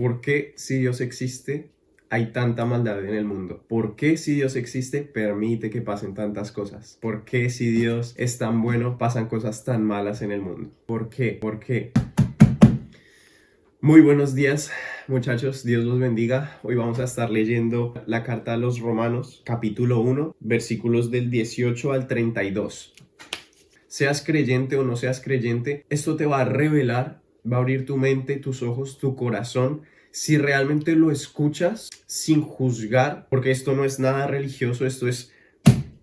¿Por qué, si Dios existe, hay tanta maldad en el mundo? ¿Por qué, si Dios existe, permite que pasen tantas cosas? ¿Por qué, si Dios es tan bueno, pasan cosas tan malas en el mundo? ¿Por qué? ¿Por qué? Muy buenos días, muchachos, Dios los bendiga. Hoy vamos a estar leyendo la carta a los Romanos, capítulo 1, versículos del 18 al 32. Seas creyente o no seas creyente, esto te va a revelar, va a abrir tu mente, tus ojos, tu corazón, si realmente lo escuchas sin juzgar, porque esto no es nada religioso,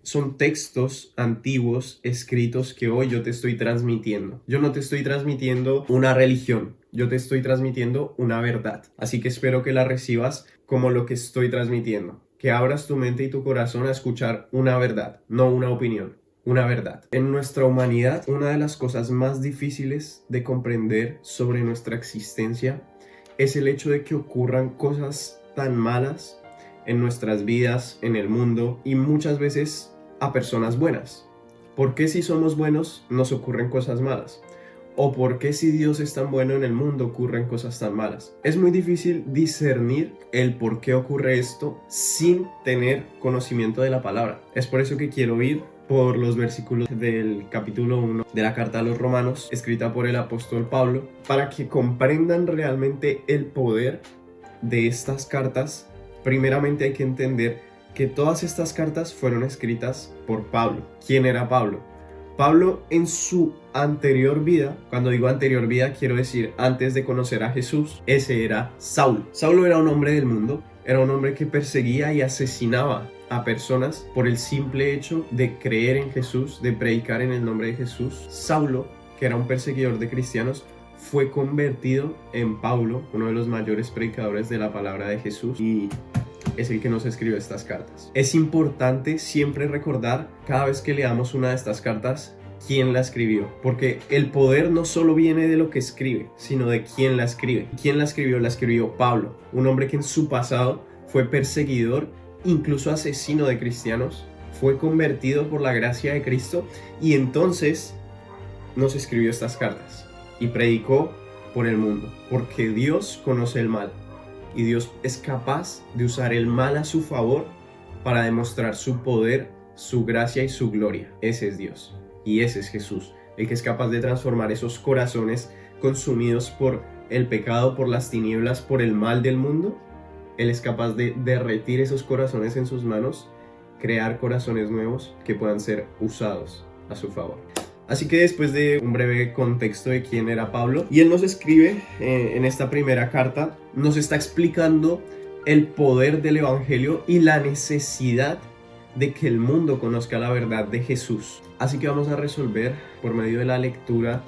son textos antiguos escritos que hoy yo te estoy transmitiendo. Yo no te estoy transmitiendo una religión, yo te estoy transmitiendo una verdad. Así que espero que la recibas como lo que estoy transmitiendo. Que abras tu mente y tu corazón a escuchar una verdad, no una opinión. Una verdad. En nuestra humanidad, una de las cosas más difíciles de comprender sobre nuestra existencia es el hecho de que ocurran cosas tan malas en nuestras vidas, en el mundo y muchas veces a personas buenas. ¿Por qué si somos buenos nos ocurren cosas malas? ¿O por qué si Dios es tan bueno en el mundo ocurren cosas tan malas? Es muy difícil discernir el por qué ocurre esto sin tener conocimiento de la palabra. Es por eso que quiero ir por los versículos del capítulo 1 de la carta a los Romanos, escrita por el apóstol Pablo, para que comprendan realmente el poder de estas cartas. Primeramente hay que entender que todas estas cartas fueron escritas por Pablo. ¿Quién era Pablo? Pablo en su anterior vida, cuando digo anterior vida quiero decir antes de conocer a Jesús, ese era Saulo. Saulo era un hombre del mundo, era un hombre que perseguía y asesinaba a personas por el simple hecho de creer en Jesús, de predicar en el nombre de Jesús. Saulo, que era un perseguidor de cristianos, fue convertido en Pablo, uno de los mayores predicadores de la palabra de Jesús, y es el que nos escribió estas cartas. Es importante siempre recordar, cada vez que leamos una de estas cartas, quién la escribió, porque el poder no solo viene de lo que escribe, sino de quién la escribe. ¿Quién la escribió? La escribió Pablo, un hombre que en su pasado fue perseguidor, incluso asesino de cristianos, fue convertido por la gracia de Cristo y entonces nos escribió estas cartas y predicó por el mundo, porque Dios conoce el mal. Y Dios es capaz de usar el mal a su favor para demostrar su poder, su gracia y su gloria. Ese es Dios. Y ese es Jesús, el que es capaz de transformar esos corazones consumidos por el pecado, por las tinieblas, por el mal del mundo. Él es capaz de derretir esos corazones en sus manos, crear corazones nuevos que puedan ser usados a su favor. Así que después de un breve contexto de quién era Pablo, y él nos escribe en esta primera carta, nos está explicando el poder del evangelio y la necesidad de que el mundo conozca la verdad de Jesús. Así que vamos a resolver por medio de la lectura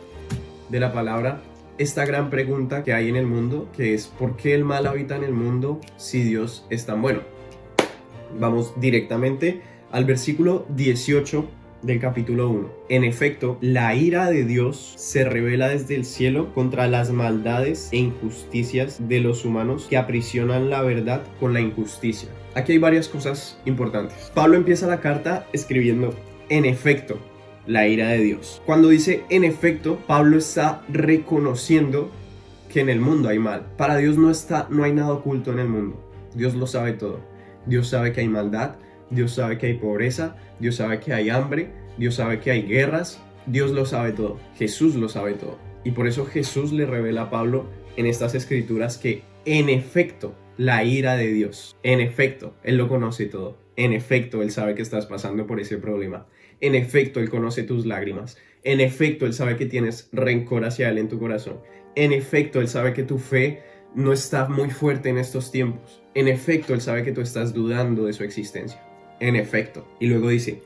de la palabra esta gran pregunta que hay en el mundo, que es ¿por qué el mal habita en el mundo si Dios es tan bueno? Vamos directamente al versículo 18 del capítulo 1. En efecto, la ira de Dios se revela desde el cielo contra las maldades e injusticias de los humanos que aprisionan la verdad con la injusticia. Aquí hay varias cosas importantes. Pablo empieza la carta escribiendo en efecto, la ira de Dios. Cuando dice en efecto, Pablo está reconociendo que en el mundo hay mal. Para Dios no hay nada oculto en el mundo. Dios lo sabe todo. Dios sabe que hay maldad, Dios sabe que hay pobreza, Dios sabe que hay hambre, Dios sabe que hay guerras, Dios lo sabe todo, Jesús lo sabe todo. Y por eso Jesús le revela a Pablo en estas escrituras que en efecto, la ira de Dios, en efecto, Él lo conoce todo, en efecto, Él sabe que estás pasando por ese problema, en efecto, Él conoce tus lágrimas, en efecto, Él sabe que tienes rencor hacia Él en tu corazón, en efecto, Él sabe que tu fe no está muy fuerte en estos tiempos, en efecto, Él sabe que tú estás dudando de su existencia. En efecto. Y luego dice,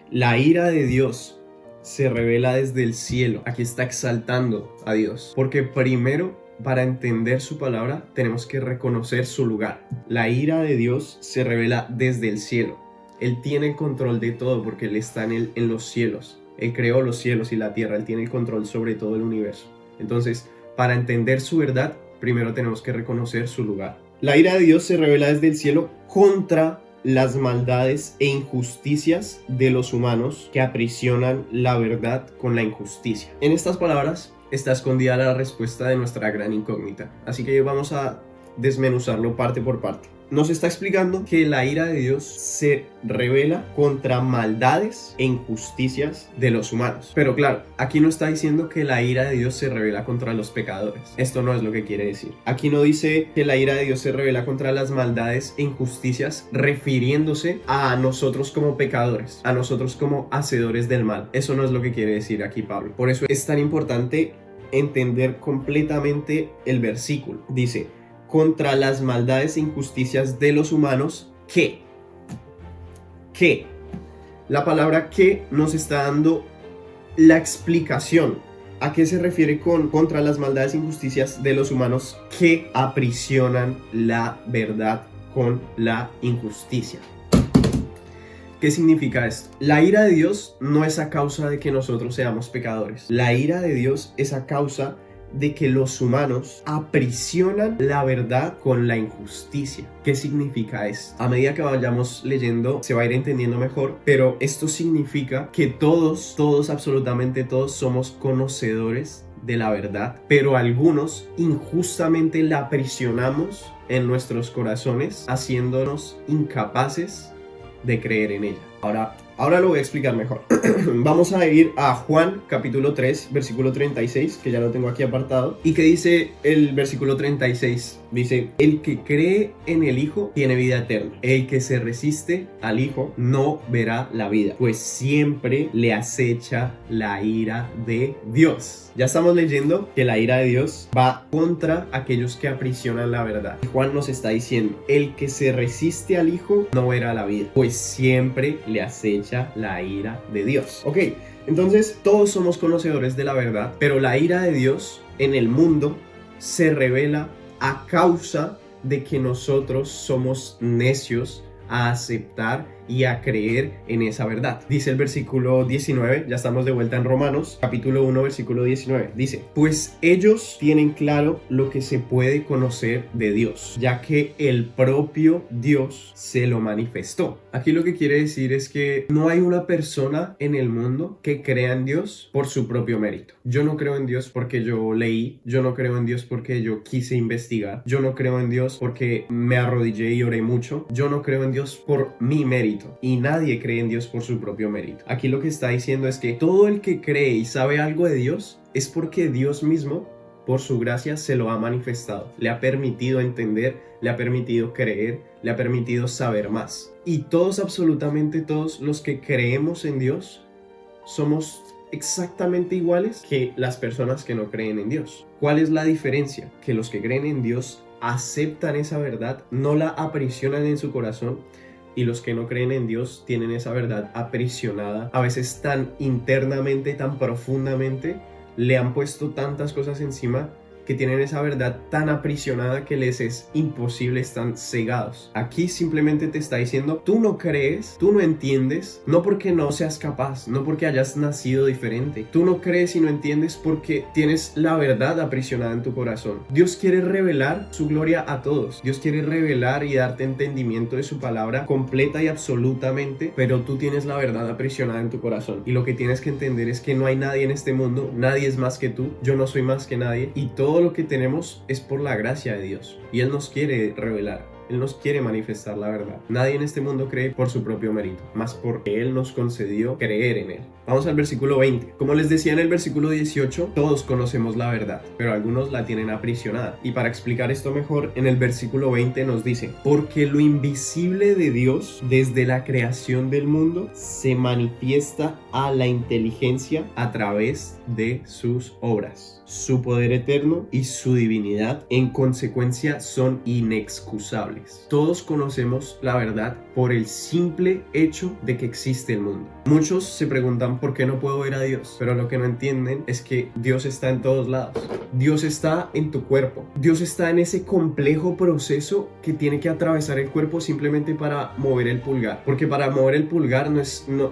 la ira de Dios se revela desde el cielo. Aquí está exaltando a Dios. Porque primero, para entender su palabra, tenemos que reconocer su lugar. La ira de Dios se revela desde el cielo. Él tiene el control de todo porque Él está en los cielos. Él creó los cielos y la tierra. Él tiene el control sobre todo el universo. Entonces, para entender su verdad, primero tenemos que reconocer su lugar. La ira de Dios se revela desde el cielo contra las maldades e injusticias de los humanos que aprisionan la verdad con la injusticia. En estas palabras está escondida la respuesta de nuestra gran incógnita. Así que vamos a desmenuzarlo parte por parte. Nos está explicando que la ira de Dios se revela contra maldades e injusticias de los humanos. Pero claro, aquí no está diciendo que la ira de Dios se revela contra los pecadores. Esto no es lo que quiere decir. Aquí no dice que la ira de Dios se revela contra las maldades e injusticias, refiriéndose a nosotros como pecadores, a nosotros como hacedores del mal. Eso no es lo que quiere decir aquí Pablo. Por eso es tan importante entender completamente el versículo. Dice: contra las maldades e injusticias de los humanos, que la palabra que nos está dando la explicación. ¿A qué se refiere con contra las maldades e injusticias de los humanos que aprisionan la verdad con la injusticia? ¿Qué significa esto? La ira de Dios no es a causa de que nosotros seamos pecadores. La ira de Dios es a causa de que los humanos aprisionan la verdad con la injusticia. ¿Qué significa esto? A medida que vayamos leyendo se va a ir entendiendo mejor, pero esto significa que todos, absolutamente todos somos conocedores de la verdad, pero algunos injustamente la aprisionamos en nuestros corazones, haciéndonos incapaces de creer en ella. Ahora lo voy a explicar mejor. Vamos a ir a Juan capítulo 3, versículo 36, que ya lo tengo aquí apartado. ¿Y qué dice el versículo 36? Dice: el que cree en el Hijo tiene vida eterna. El que se resiste al Hijo no verá la vida, pues siempre le acecha la ira de Dios. Ya estamos leyendo que la ira de Dios va contra aquellos que aprisionan la verdad. Juan nos está diciendo: el que se resiste al Hijo no verá la vida, pues siempre le acecha la ira de Dios. Ok, entonces todos somos conocedores de la verdad, pero la ira de Dios en el mundo se revela a causa de que nosotros somos necios a aceptar y a creer en esa verdad. Dice el versículo 19, ya estamos de vuelta en Romanos, capítulo 1, versículo 19. Dice: pues ellos tienen claro lo que se puede conocer de Dios, ya que el propio Dios se lo manifestó. Aquí lo que quiere decir es que no hay una persona en el mundo que crea en Dios por su propio mérito. Yo no creo en Dios porque yo leí, yo no creo en Dios porque yo quise investigar, yo no creo en Dios porque me arrodillé y oré mucho, yo no creo en Dios por mi mérito. Y nadie cree en Dios por su propio mérito. Aquí lo que está diciendo es que todo el que cree y sabe algo de Dios es porque Dios mismo, por su gracia, se lo ha manifestado. Le ha permitido entender, le ha permitido creer, le ha permitido saber más. Y todos, absolutamente todos los que creemos en Dios, somos exactamente iguales que las personas que no creen en Dios. ¿Cuál es la diferencia? Que los que creen en Dios aceptan esa verdad, no la aprisionan en su corazón, y los que no creen en Dios tienen esa verdad aprisionada, a veces tan internamente, tan profundamente, le han puesto tantas cosas encima que tienen esa verdad tan aprisionada que les es imposible, están cegados. Aquí simplemente te está diciendo: tú no crees, tú no entiendes, no porque no seas capaz, no porque hayas nacido diferente. Tú no crees y no entiendes porque tienes la verdad aprisionada en tu corazón. Dios quiere revelar su gloria a todos. Dios quiere revelar y darte entendimiento de su palabra completa y absolutamente, pero tú tienes la verdad aprisionada en tu corazón. Y lo que tienes que entender es que no hay nadie en este mundo, nadie es más que tú, yo no soy más que nadie, y todo lo que tenemos es por la gracia de Dios, y Él nos quiere revelar, Él nos quiere manifestar la verdad. Nadie en este mundo cree por su propio mérito, más porque Él nos concedió creer en Él. Vamos al versículo 20. Como les decía en el versículo 18, todos conocemos la verdad, pero algunos la tienen aprisionada. Y para explicar esto mejor, en el versículo 20 nos dice: porque lo invisible de Dios desde la creación del mundo se manifiesta a la inteligencia a través de sus obras. Su poder eterno y su divinidad en consecuencia son inexcusables. Todos conocemos la verdad por el simple hecho de que existe el mundo. Muchos se preguntan: ¿por qué no puedo ver a Dios? Pero lo que no entienden es que Dios está en todos lados. Dios está en tu cuerpo. Dios está en ese complejo proceso que tiene que atravesar el cuerpo simplemente para mover el pulgar. Porque para mover el pulgar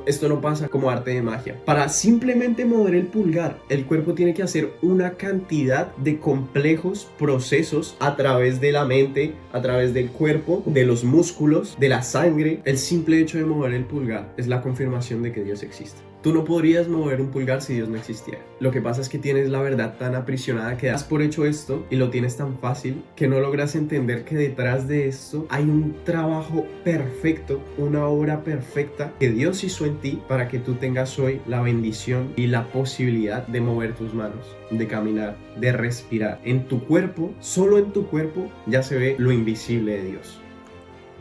esto no pasa como arte de magia. Para simplemente mover el pulgar, el cuerpo tiene que hacer una cantidad de complejos procesos a través de la mente, a través del cuerpo, de los músculos, de la sangre. El simple hecho de mover el pulgar es la confirmación de que Dios existe. Tú no podrías mover un pulgar si Dios no existiera. Lo que pasa es que tienes la verdad tan aprisionada que das por hecho esto y lo tienes tan fácil que no logras entender que detrás de esto hay un trabajo perfecto, una obra perfecta que Dios hizo en ti para que tú tengas hoy la bendición y la posibilidad de mover tus manos, de caminar, de respirar. En tu cuerpo, solo en tu cuerpo, ya se ve lo invisible de Dios.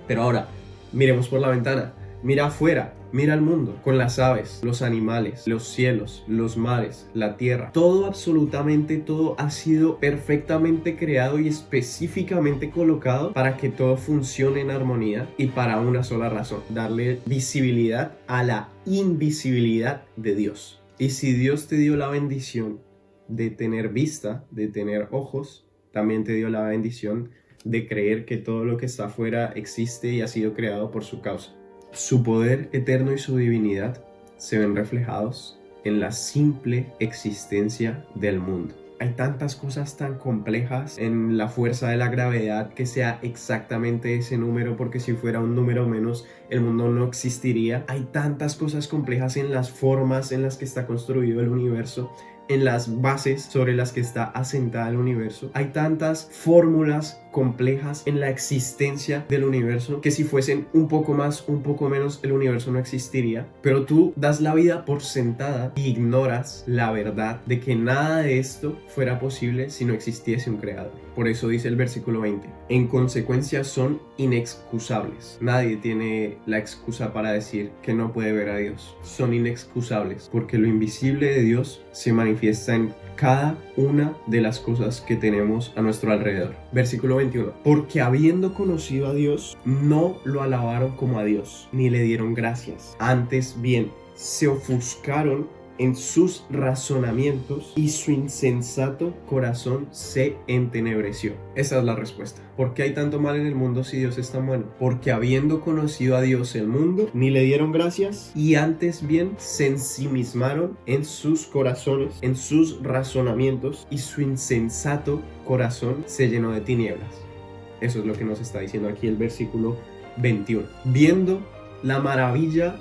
Pero ahora, miremos por la ventana. Mira afuera, mira al mundo, con las aves, los animales, los cielos, los mares, la tierra. Todo, absolutamente todo ha sido perfectamente creado y específicamente colocado para que todo funcione en armonía y para una sola razón: darle visibilidad a la invisibilidad de Dios. Y si Dios te dio la bendición de tener vista, de tener ojos, también te dio la bendición de creer que todo lo que está afuera existe y ha sido creado por su causa. Su poder eterno y su divinidad se ven reflejados en la simple existencia del mundo. Hay tantas cosas tan complejas en la fuerza de la gravedad que sea exactamente ese número, porque si fuera un número menos, el mundo no existiría. Hay tantas cosas complejas en las formas en las que está construido el universo, en las bases sobre las que está asentada el universo. Hay tantas fórmulas complejas en la existencia del universo que si fuesen un poco más, un poco menos, el universo no existiría. Pero tú das la vida por sentada y ignoras la verdad de que nada de esto fuera posible si no existiese un creador. Por eso dice el versículo 20: en consecuencia son inexcusables. Nadie tiene la excusa para decir que no puede ver a Dios. Son inexcusables porque lo invisible de Dios se manifiesta en cada una de las cosas que tenemos a nuestro alrededor. Versículo 21. Porque habiendo conocido a Dios, no lo alabaron como a Dios, ni le dieron gracias. Antes bien, se ofuscaron en sus razonamientos y su insensato corazón se entenebreció. Esa es la respuesta. ¿Por qué hay tanto mal en el mundo si Dios es tan bueno? Porque habiendo conocido a Dios el mundo, ni le dieron gracias, y antes bien se ensimismaron en sus corazones, en sus razonamientos, y su insensato corazón se llenó de tinieblas. Eso es lo que nos está diciendo aquí el versículo 21. Viendo la maravilla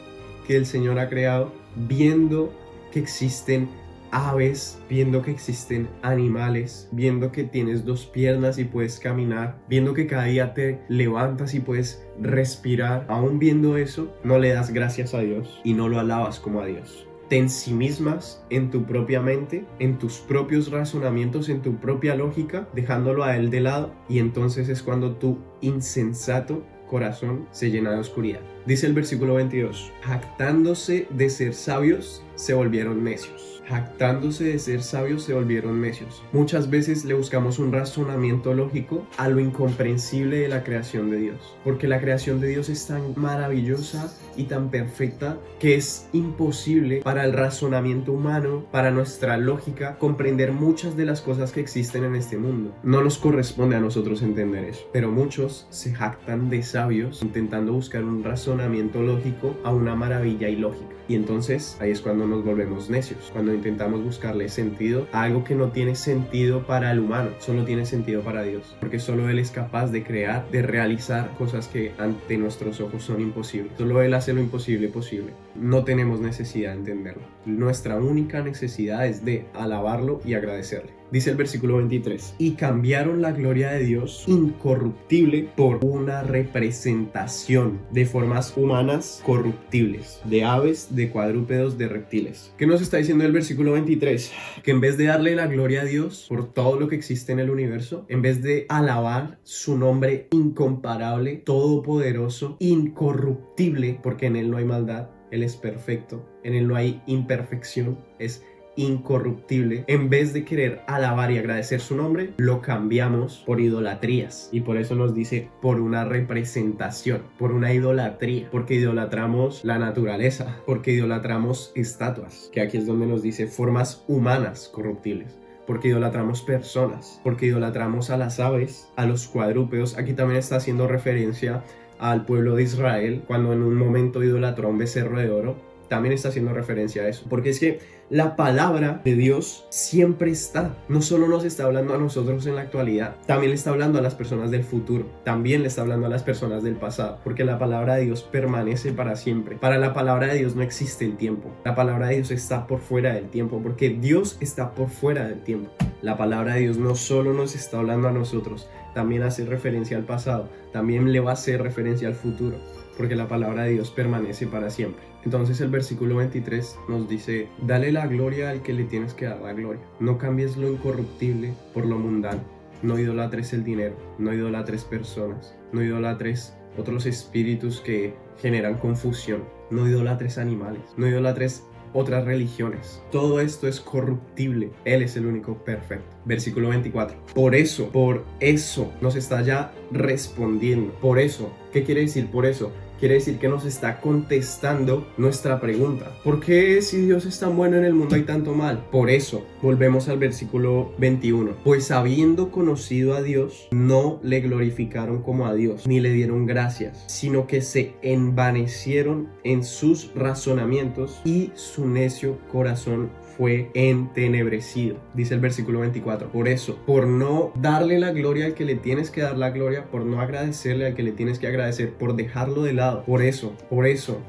que el Señor ha creado, viendo que existen aves, viendo que existen animales, viendo que tienes dos piernas y puedes caminar, viendo que cada día te levantas y puedes respirar, aún viendo eso, no le das gracias a Dios y no lo alabas como a Dios. Te ensimismas en tu propia mente, en tus propios razonamientos, en tu propia lógica, dejándolo a Él de lado, y entonces es cuando tu insensato corazón se llena de oscuridad. Dice el versículo 22: jactándose de ser sabios, se volvieron necios. Jactándose de ser sabios, se volvieron necios. Muchas veces le buscamos un razonamiento lógico a lo incomprensible de la creación de Dios, porque la creación de Dios es tan maravillosa y tan perfecta que es imposible para el razonamiento humano, para nuestra lógica, comprender muchas de las cosas que existen en este mundo. No nos corresponde a nosotros entender eso, pero muchos se jactan de sabios intentando buscar un razonamiento lógico a una maravilla ilógica. Y entonces ahí es cuando nos volvemos necios, cuando intentamos buscarle sentido a algo que no tiene sentido para el humano, solo tiene sentido para Dios, porque solo Él es capaz de crear, de realizar cosas que ante nuestros ojos son imposibles. Solo Él hace lo imposible posible. No tenemos necesidad de entenderlo. Nuestra única necesidad es de alabarlo y agradecerle. Dice el versículo 23: y cambiaron la gloria de Dios incorruptible por una representación de formas humanas corruptibles, de aves, de cuadrúpedos, de reptiles. ¿Qué nos está diciendo el versículo 23? Que en vez de darle la gloria a Dios por todo lo que existe en el universo, en vez de alabar su nombre incomparable, todopoderoso, incorruptible, porque en Él no hay maldad, Él es perfecto, en Él no hay imperfección, es incorruptible, en vez de querer alabar y agradecer su nombre, lo cambiamos por idolatrías. Y por eso nos dice por una representación, por una idolatría, porque idolatramos la naturaleza, porque idolatramos estatuas, que aquí es donde nos dice formas humanas corruptibles, porque idolatramos personas, porque idolatramos a las aves, a los cuadrúpedos. Aquí también está haciendo referencia al pueblo de Israel, cuando en un momento idolatró a un becerro de oro. también está haciendo referencia a eso. Porque es que la palabra de Dios siempre está. No solo nos está hablando a nosotros en la actualidad, también le está hablando a las personas del futuro. También le está hablando a las personas del pasado. Porque la palabra de Dios permanece para siempre. Para la palabra de Dios no existe el tiempo. La palabra de Dios está por fuera del tiempo. Porque Dios está por fuera del tiempo. La palabra de Dios no solo nos está hablando a nosotros, también hace referencia al pasado. También le va a hacer referencia al futuro. Porque la palabra de Dios permanece para siempre. Entonces el versículo 23 nos dice: dale la gloria al que le tienes que dar la gloria. No cambies lo incorruptible por lo mundano. No idolatres el dinero, no idolatres personas, no idolatres otros espíritus que generan confusión, no idolatres animales, no idolatres otras religiones. Todo esto es corruptible. Él es el único perfecto. Versículo 24. Por eso nos está ya respondiendo. Por eso, ¿qué quiere decir por eso? Quiere decir que nos está contestando nuestra pregunta. ¿Por qué si Dios es tan bueno en el mundo hay tanto mal? Por eso, volvemos al versículo 21. Pues habiendo conocido a Dios, no le glorificaron como a Dios, ni le dieron gracias, sino que se envanecieron en sus razonamientos y su necio corazón fue entenebrecido. Dice el versículo 24. Por eso, por no darle la gloria al que le tienes que dar la gloria, por no agradecerle al que le tienes que agradecer, por dejarlo de lado. Por eso.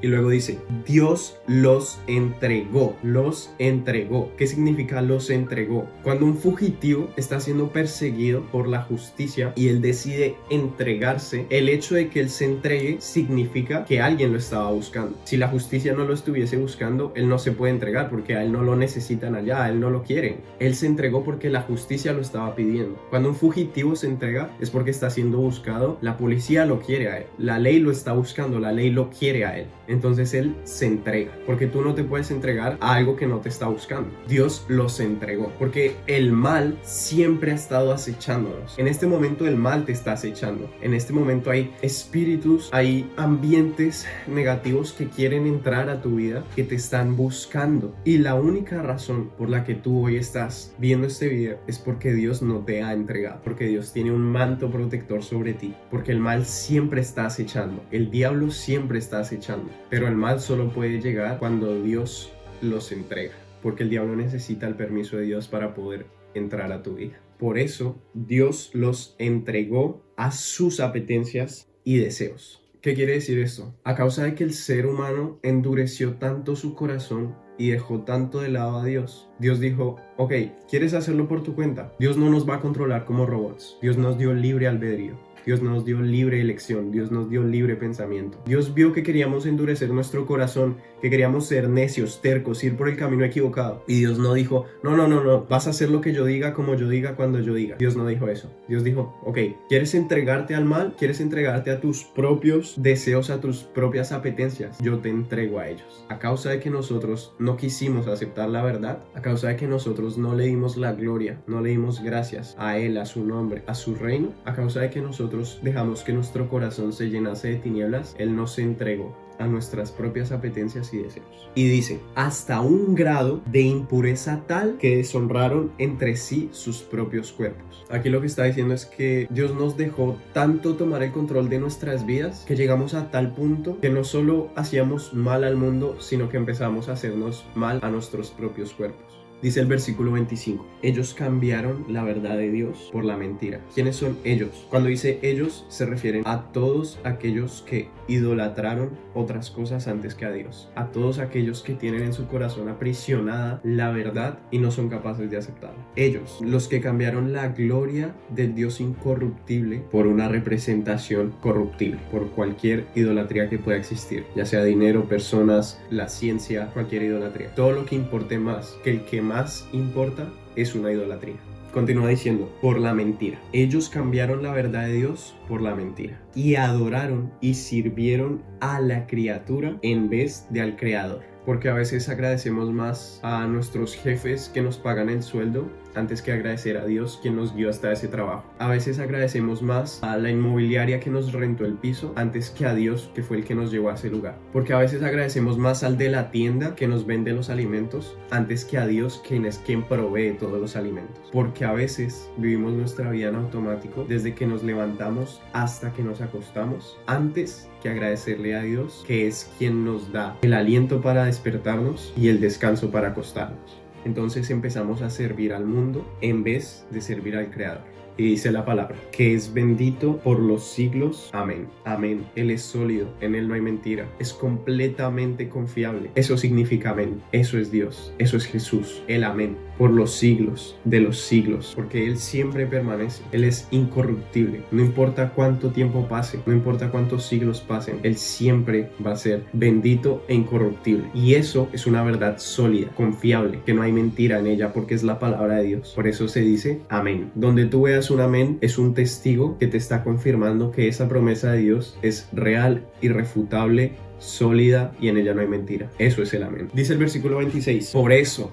Y luego dice: Dios los entregó. Los entregó. ¿Qué significa los entregó? Cuando un fugitivo está siendo perseguido por la justicia y él decide entregarse, el hecho de que él se entregue significa que alguien lo estaba buscando. Si la justicia no lo estuviese buscando, él no se puede entregar porque a él no lo necesitan allá, a él no lo quieren. Él se entregó porque la justicia lo estaba pidiendo. Cuando un fugitivo se entrega es porque está siendo buscado, la policía lo quiere a él, la ley lo está buscando, la ley lo quiere a él. Entonces él se entrega, porque tú no te puedes entregar a algo que no te está buscando. Dios los entregó, porque el mal siempre ha estado acechándonos. En este momento el mal te está acechando. En este momento hay espíritus, hay ambientes negativos que quieren entrar a tu vida, que te están buscando. Y la única razón por la que tú hoy estás viendo este video es porque Dios no te ha entregado, porque Dios tiene un manto protector sobre ti, porque el mal siempre está acechando, el diablo siempre está acechando, pero el mal solo puede llegar cuando Dios los entrega, porque el diablo necesita el permiso de Dios para poder entrar a tu vida. Por eso Dios los entregó a sus apetencias y deseos. ¿Qué quiere decir esto? A causa de que el ser humano endureció tanto su corazón y dejó tanto de lado a Dios, Dios dijo: ok, ¿quieres hacerlo por tu cuenta? Dios no nos va a controlar como robots. Dios nos dio libre albedrío. Dios nos dio libre elección, Dios nos dio libre pensamiento. Dios vio que queríamos endurecer nuestro corazón, que queríamos ser necios, tercos, ir por el camino equivocado. Y Dios no dijo: no, vas a hacer lo que yo diga, como yo diga, cuando yo diga. Dios no dijo eso. Dios dijo: ok, ¿quieres entregarte al mal? ¿Quieres entregarte a tus propios deseos, a tus propias apetencias? Yo te entrego a ellos. A causa de que nosotros no quisimos aceptar la verdad, a causa de que nosotros no le dimos la gloria, no le dimos gracias a Él, a su nombre, a su reino, a causa de que nosotros dejamos que nuestro corazón se llenase de tinieblas, Él nos entregó a nuestras propias apetencias y deseos. Y dice: hasta un grado de impureza tal que deshonraron entre sí sus propios cuerpos. Aquí lo que está diciendo es que Dios nos dejó tanto tomar el control de nuestras vidas que llegamos a tal punto que no solo hacíamos mal al mundo, sino que empezamos a hacernos mal a nuestros propios cuerpos. Dice el versículo 25: ellos cambiaron la verdad de Dios por la mentira. ¿Quiénes son ellos? Cuando dice ellos, se refieren a todos aquellos que idolatraron otras cosas antes que a Dios. A todos aquellos que tienen en su corazón aprisionada la verdad y no son capaces de aceptarla. Ellos, los que cambiaron la gloria del Dios incorruptible por una representación corruptible, por cualquier idolatría que pueda existir, ya sea dinero, personas, la ciencia, cualquier idolatría. Todo lo que importe más que el que más importa es una idolatría. Continúa diciendo: por la mentira. Ellos cambiaron la verdad de Dios por la mentira y adoraron y sirvieron a la criatura en vez de al Creador. Porque a veces agradecemos más a nuestros jefes que nos pagan el sueldo antes que agradecer a Dios quien nos guió hasta ese trabajo. A veces agradecemos más a la inmobiliaria que nos rentó el piso antes que a Dios, que fue el que nos llevó a ese lugar. Porque a veces agradecemos más al de la tienda que nos vende los alimentos antes que a Dios, quien es quien provee todos los alimentos. Porque a veces vivimos nuestra vida en automático desde que nos levantamos hasta que nos acostamos, antes que agradecerle a Dios, que es quien nos da el aliento para despertarnos y el descanso para acostarnos. Entonces empezamos a servir al mundo en vez de servir al Creador. Y dice la palabra, que es bendito por los siglos. Amén. Amén. Él es sólido, en Él no hay mentira. Es completamente confiable. Eso significa amén. Eso es Dios. Eso es Jesús. El amén. Por los siglos de los siglos. Porque Él siempre permanece. Él es incorruptible. No importa cuánto tiempo pase, no importa cuántos siglos pasen, Él siempre va a ser bendito e incorruptible. Y eso es una verdad sólida, confiable, que no hay mentira en ella, porque es la palabra de Dios. Por eso se dice amén. Donde tú veas un amén, es un testigo que te está confirmando que esa promesa de Dios es real, irrefutable, sólida y en ella no hay mentira. Eso es el amén. Dice el versículo 26, por eso,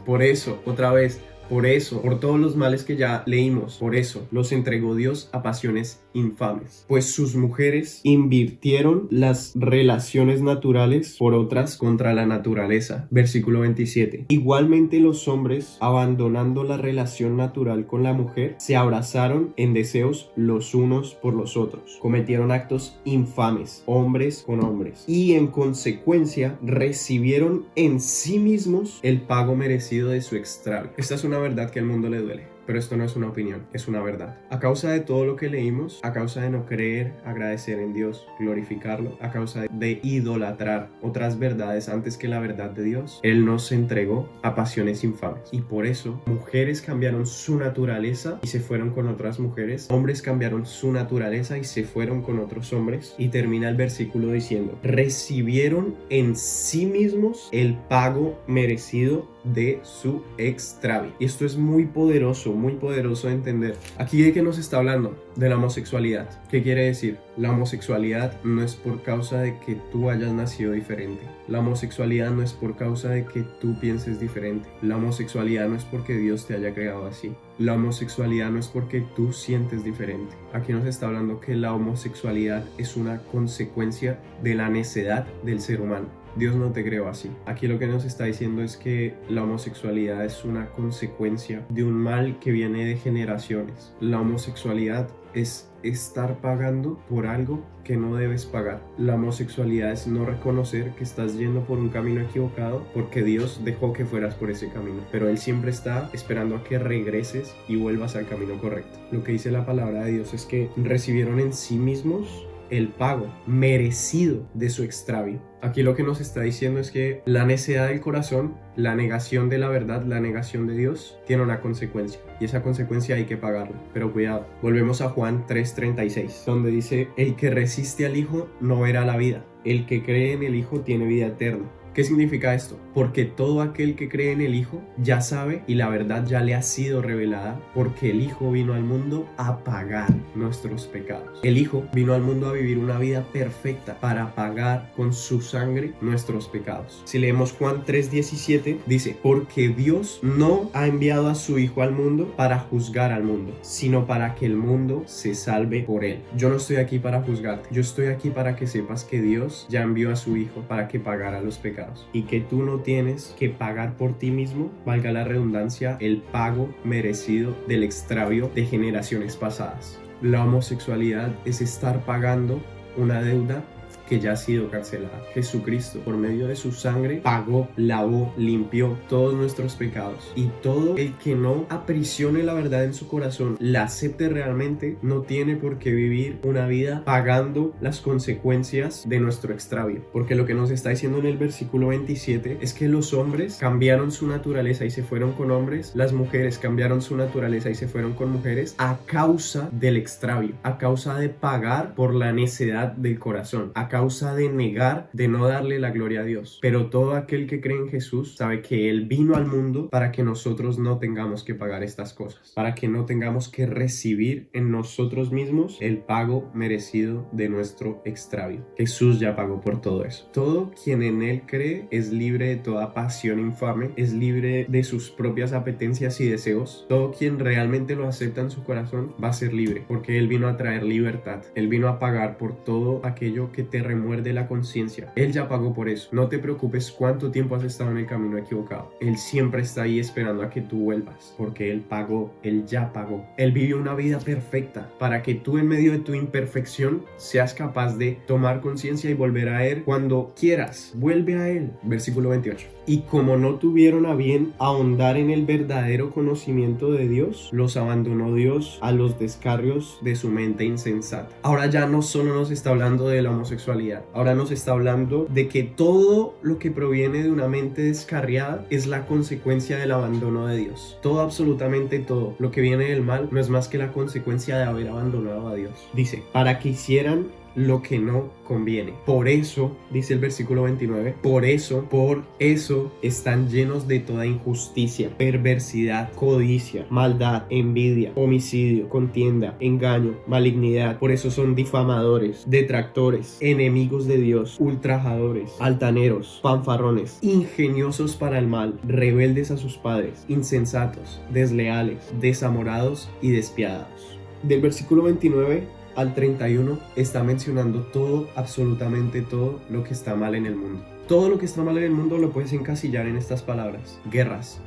otra vez, por eso, por todos los males que ya leímos, por eso los entregó Dios a pasiones infames, pues sus mujeres invirtieron las relaciones naturales por otras contra la naturaleza. Versículo 27. Igualmente los hombres, abandonando la relación natural con la mujer, se abrazaron en deseos los unos por los otros. Cometieron actos infames, hombres con hombres, y en consecuencia recibieron en sí mismos el pago merecido de su extravío. Esta es una verdad que al mundo le duele. Pero esto no es una opinión, es una verdad. A causa de todo lo que leímos, a causa de no creer, agradecer en Dios, glorificarlo, a causa de idolatrar otras verdades antes que la verdad de Dios, Él nos entregó a pasiones infames. Y por eso, mujeres cambiaron su naturaleza y se fueron con otras mujeres. Hombres cambiaron su naturaleza y se fueron con otros hombres. Y termina el versículo diciendo, recibieron en sí mismos el pago merecido de su extravío. Y esto es muy poderoso de entender. Aquí de qué nos está hablando, de la homosexualidad. ¿Qué quiere decir? La homosexualidad no es por causa de que tú hayas nacido diferente. La homosexualidad no es por causa de que tú pienses diferente. La homosexualidad no es porque Dios te haya creado así. La homosexualidad no es porque tú sientes diferente. Aquí nos está hablando que la homosexualidad es una consecuencia de la necedad del ser humano. Dios no te creó así. Aquí lo que nos está diciendo es que la homosexualidad es una consecuencia de un mal que viene de generaciones. La homosexualidad es estar pagando por algo que no debes pagar. La homosexualidad es no reconocer que estás yendo por un camino equivocado porque Dios dejó que fueras por ese camino, pero Él siempre está esperando a que regreses y vuelvas al camino correcto. Lo que dice la palabra de Dios es que recibieron en sí mismos el pago merecido de su extravío. Aquí lo que nos está diciendo es que la necedad del corazón, la negación de la verdad, la negación de Dios, tiene una consecuencia. Y esa consecuencia hay que pagarla. Pero cuidado, volvemos a Juan 3:36, donde dice, el que resiste al Hijo no verá la vida. El que cree en el Hijo tiene vida eterna. ¿Qué significa esto? Porque todo aquel que cree en el Hijo ya sabe y la verdad ya le ha sido revelada, porque el Hijo vino al mundo a pagar nuestros pecados. El Hijo vino al mundo a vivir una vida perfecta para pagar con su sangre nuestros pecados. Si leemos Juan 3:17, dice, porque Dios no ha enviado a su Hijo al mundo para juzgar al mundo, sino para que el mundo se salve por él. Yo no estoy aquí para juzgarte, yo estoy aquí para que sepas que Dios ya envió a su Hijo para que pagara los pecados. Y que tú no tienes que pagar por ti mismo, valga la redundancia, el pago merecido del extravío de generaciones pasadas. La homosexualidad es estar pagando una deuda que ya ha sido cancelada. Jesucristo, por medio de su sangre, pagó, lavó, limpió todos nuestros pecados. Y todo el que no aprisione la verdad en su corazón, la acepte realmente, no tiene por qué vivir una vida pagando las consecuencias de nuestro extravío. Porque lo que nos está diciendo en el versículo 27 es que los hombres cambiaron su naturaleza y se fueron con hombres, las mujeres cambiaron su naturaleza y se fueron con mujeres a causa del extravío, a causa de pagar por la necedad del corazón, a causa de negar, de no darle la gloria a Dios. Pero todo aquel que cree en Jesús sabe que Él vino al mundo para que nosotros no tengamos que pagar estas cosas, para que no tengamos que recibir en nosotros mismos el pago merecido de nuestro extravío. Jesús ya pagó por todo eso. Todo quien en Él cree es libre de toda pasión infame, es libre de sus propias apetencias y deseos. Todo quien realmente lo acepta en su corazón va a ser libre, porque Él vino a traer libertad. Él vino a pagar por todo aquello que te remuerde la conciencia. Él ya pagó por eso. No te preocupes cuánto tiempo has estado en el camino equivocado. Él siempre está ahí esperando a que tú vuelvas, porque Él pagó, Él ya pagó. Él vivió una vida perfecta para que tú, en medio de tu imperfección, seas capaz de tomar conciencia y volver a Él cuando quieras. Vuelve a Él. Versículo 28. Y como no tuvieron a bien ahondar en el verdadero conocimiento de Dios, los abandonó Dios a los descarrios de su mente insensata. Ahora ya no solo nos está hablando de la homosexualidad, ahora nos está hablando de que todo lo que proviene de una mente descarriada es la consecuencia del abandono de Dios. Todo, absolutamente todo lo que viene del mal no es más que la consecuencia de haber abandonado a Dios. Dice, para que hicieran lo que no conviene. Por eso, dice el versículo 29, por eso están llenos de toda injusticia, perversidad, codicia, maldad, envidia, homicidio, contienda, engaño, malignidad. Por eso son difamadores, detractores, enemigos de Dios, ultrajadores, altaneros, fanfarrones, ingeniosos para el mal, rebeldes a sus padres, insensatos, desleales, desamorados y despiadados. Del versículo 29 al 31 está mencionando todo, absolutamente todo lo que está mal en el mundo. Todo lo que está mal en el mundo lo puedes encasillar en estas palabras: guerras,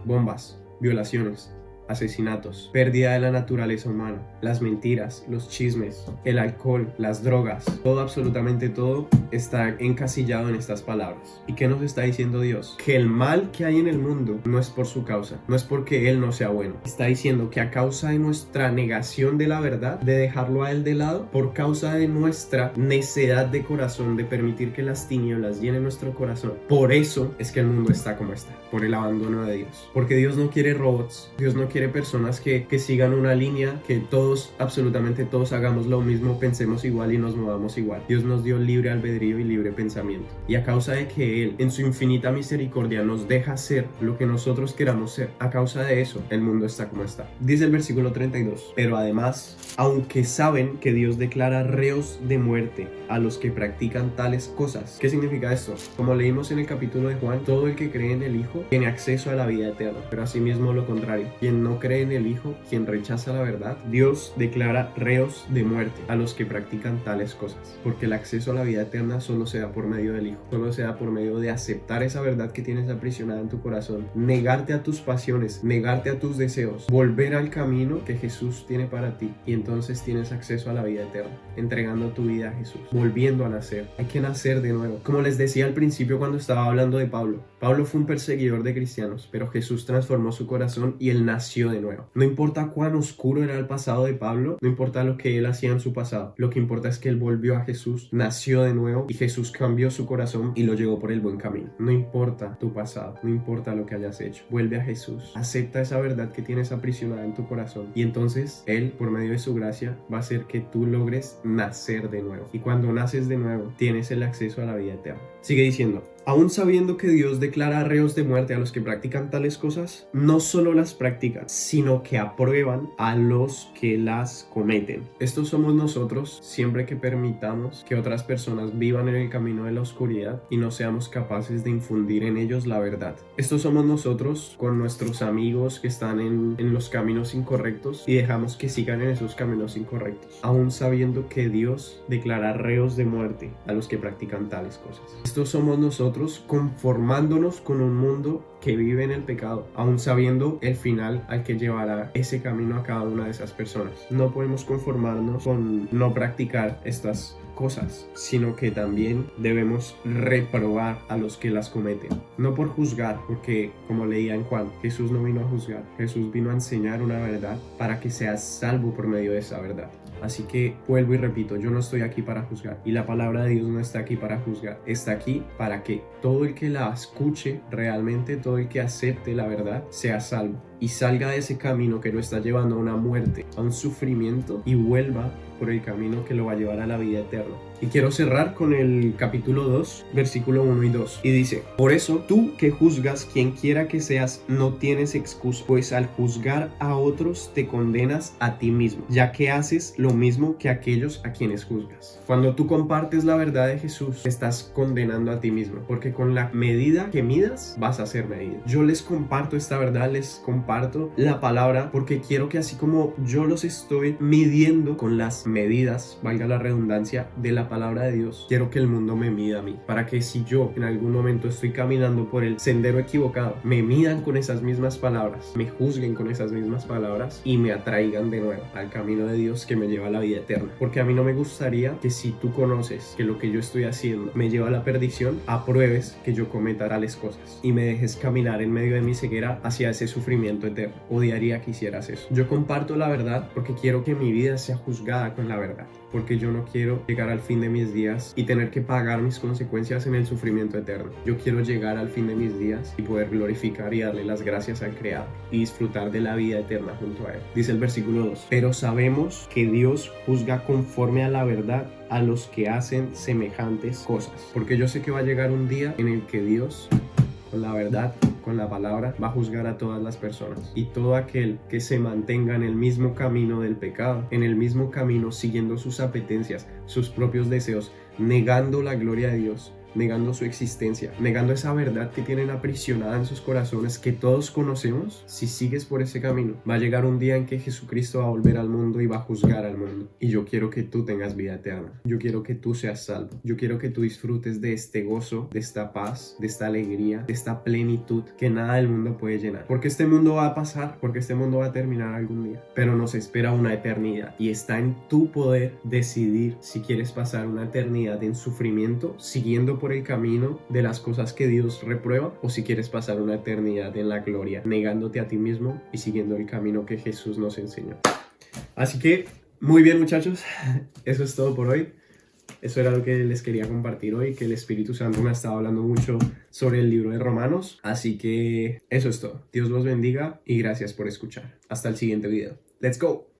bombas, violaciones, asesinatos, pérdida de la naturaleza humana, las mentiras, los chismes, el alcohol, las drogas. Todo, absolutamente todo, está encasillado en estas palabras. ¿Y qué nos está diciendo Dios? Que el mal que hay en el mundo no es por su causa, no es porque Él no sea bueno. Está diciendo que a causa de nuestra negación de la verdad, de dejarlo a Él de lado, por causa de nuestra necedad de corazón, de permitir que las tinieblas llenen nuestro corazón, por eso es que el mundo está como está, por el abandono de Dios. Porque Dios no quiere robots, Dios no quiere personas que sigan una línea, que todos, absolutamente todos, hagamos lo mismo, pensemos igual y nos movamos igual. Dios nos dio libre albedrío y libre pensamiento, y a causa de que Él en su infinita misericordia nos deja ser lo que nosotros queramos ser, a causa de eso el mundo está como está. Dice el versículo 32, pero además, aunque saben que Dios declara reos de muerte a los que practican tales cosas. ¿Qué significa esto? Como leímos en el capítulo de Juan, todo el que cree en el Hijo tiene acceso a la vida eterna, pero asimismo lo contrario, quien no cree en el Hijo, quien rechaza la verdad, Dios declara reos de muerte a los que practican tales cosas, porque el acceso a la vida eterna solo se da por medio del Hijo, solo se da por medio de aceptar esa verdad que tienes aprisionada en tu corazón, negarte a tus pasiones, negarte a tus deseos, volver al camino que Jesús tiene para ti, y entonces tienes acceso a la vida eterna, entregando tu vida a Jesús, volviendo a nacer. Hay que nacer de nuevo. Como les decía al principio cuando estaba hablando de Pablo, Pablo fue un perseguidor de cristianos, pero Jesús transformó su corazón y él nació de nuevo. No importa cuán oscuro era el pasado de Pablo, no importa lo que él hacía en su pasado, lo que importa es que él volvió a Jesús, nació de nuevo, y Jesús cambió su corazón y lo llevó por el buen camino. No importa tu pasado, no importa lo que hayas hecho, vuelve a Jesús, acepta esa verdad que tienes aprisionada en tu corazón, y entonces Él, por medio de su gracia, va a hacer que tú logres nacer de nuevo. Y cuando naces de nuevo, tienes el acceso a la vida eterna. Sigue diciendo: aún sabiendo que Dios declara reos de muerte a los que practican tales cosas, no solo las practican, sino que aprueban a los que las cometen. Estos somos nosotros siempre que permitamos que otras personas vivan en el camino de la oscuridad y no seamos capaces de infundir en ellos la verdad. Estos somos nosotros con nuestros amigos que están en los caminos incorrectos y dejamos que sigan en esos caminos incorrectos, aún sabiendo que Dios declara reos de muerte a los que practican tales cosas. Estos somos nosotros conformándonos con un mundo que vive en el pecado, aún sabiendo el final al que llevará ese camino a cada una de esas personas. No podemos conformarnos con no practicar estas cosas, sino que también debemos reprobar a los que las cometen. No por juzgar, porque como leía en Juan, Jesús no vino a juzgar, Jesús vino a enseñar una verdad para que seas salvo por medio de esa verdad. Así que vuelvo y repito, yo no estoy aquí para juzgar, y la palabra de Dios no está aquí para juzgar, está aquí para que todo el que la escuche realmente, todo el que acepte la verdad, sea salvo. y salga de ese camino que lo está llevando a una muerte, a un sufrimiento, y vuelva por el camino que lo va a llevar a la vida eterna. Y quiero cerrar con el capítulo 2, versículo 1 y 2. Y dice: por eso tú que juzgas, quien quiera que seas, no tienes excusa, pues al juzgar a otros te condenas a ti mismo, ya que haces lo mismo que aquellos a quienes juzgas. Cuando tú compartes la verdad de Jesús, te estás condenando a ti mismo, porque con la medida que midas, vas a ser medido. Yo les comparto esta verdad, les comparto la palabra, porque quiero que así como yo los estoy midiendo con las medidas, valga la redundancia, de la palabra de Dios, quiero que el mundo me mida a mí, para que si yo en algún momento estoy caminando por el sendero equivocado, me midan con esas mismas palabras, me juzguen con esas mismas palabras y me atraigan de nuevo al camino de Dios que me lleva a la vida eterna. Porque a mí no me gustaría que, si tú conoces que lo que yo estoy haciendo me lleva a la perdición, apruebes que yo cometa tales cosas y me dejes caminar en medio de mi ceguera hacia ese sufrimiento eterno. Odiaría que hicieras eso. Yo comparto la verdad porque quiero que mi vida sea juzgada con la verdad, porque yo no quiero llegar al fin de mis días y tener que pagar mis consecuencias en el sufrimiento eterno. Yo quiero llegar al fin de mis días y poder glorificar y darle las gracias al Creador y disfrutar de la vida eterna junto a Él. Dice el versículo 2: pero sabemos que Dios juzga conforme a la verdad a los que hacen semejantes cosas. Porque yo sé que va a llegar un día en el que Dios, con la verdad, con la palabra, va a juzgar a todas las personas, y todo aquel que se mantenga en el mismo camino del pecado, en el mismo camino siguiendo sus apetencias, sus propios deseos, negando la gloria de Dios, negando su existencia, negando esa verdad que tienen aprisionada en sus corazones, que todos conocemos. Si sigues por ese camino, va a llegar un día en que Jesucristo va a volver al mundo y va a juzgar al mundo. Y yo quiero que tú tengas vida eterna. Yo quiero que tú seas salvo. Yo quiero que tú disfrutes de este gozo, de esta paz, de esta alegría, de esta plenitud que nada del mundo puede llenar. Porque este mundo va a pasar, porque este mundo va a terminar algún día, pero nos espera una eternidad, y está en tu poder decidir si quieres pasar una eternidad en sufrimiento, siguiendo por el camino de las cosas que Dios reprueba, o si quieres pasar una eternidad en la gloria, negándote a ti mismo y siguiendo el camino que Jesús nos enseñó. Así que, muy bien, muchachos, eso es todo por hoy. Eso era lo que les quería compartir hoy, que el Espíritu Santo me ha estado hablando mucho sobre el libro de Romanos. Así que eso es todo. Dios los bendiga y gracias por escuchar. Hasta el siguiente video. ¡Let's go!